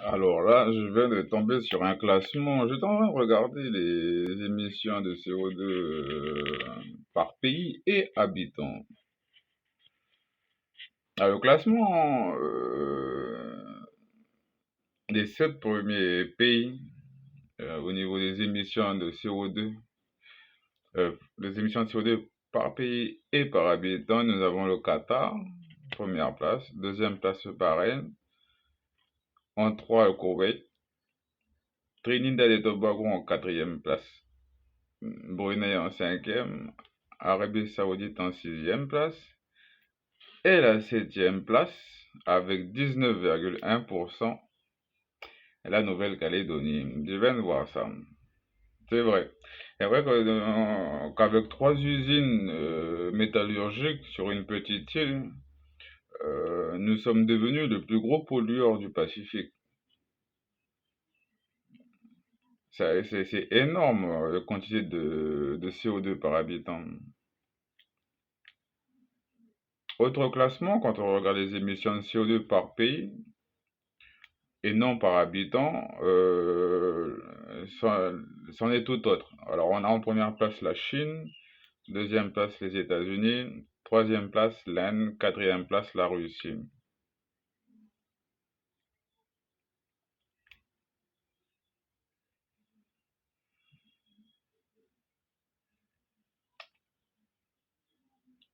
Alors là, je viens de tomber sur un classement. J'étais en train de regarder les émissions de CO2 par pays et habitants. Le classement des 7 premiers pays au niveau des émissions de CO2, les émissions de CO2 par pays et par habitant, nous avons le Qatar, première place. Deuxième place, le Bahreïn. En 3, le Koweït. Trinidad et Tobago en quatrième place. Brunei en cinquième, Arabie Saoudite en sixième place, et la septième place, avec 19,1%, la Nouvelle-Calédonie. Je viens de voir ça. C'est vrai. C'est vrai qu'avec 3 usines métallurgiques sur une petite île, nous sommes devenus le plus gros pollueur du Pacifique. C'est énorme, la quantité de CO2 par habitant. Autre classement, quand on regarde les émissions de CO2 par pays et non par habitant, c'en est tout autre. Alors on a en première place la Chine, deuxième place les États-Unis, troisième place l'Inde, quatrième place la Russie.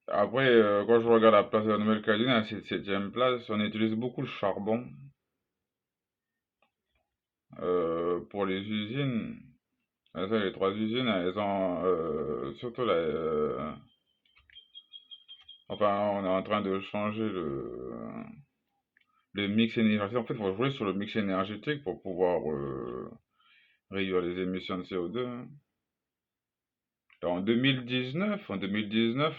Après, quand je regarde la place de la Nouvelle-Calédonie, à cette septième place, on utilise beaucoup le charbon pour les usines. Les 3 usines, elles ont surtout enfin, on est en train de changer le mix énergétique. En fait, il faut jouer sur le mix énergétique pour pouvoir réduire les émissions de CO2. En 2019,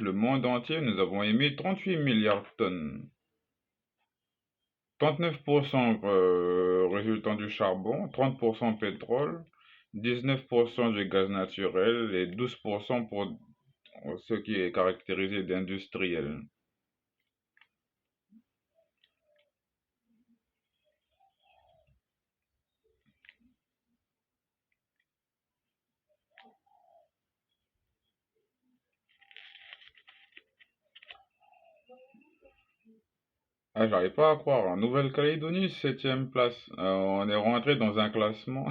le monde entier, nous avons émis 38 milliards de tonnes. 39% résultant du charbon, 30% pétrole, 19% du gaz naturel et 12% pour ce qui est caractérisé d'industriel. Ah, j'arrive pas à croire. En Nouvelle-Calédonie, septième place. On est rentré dans un classement.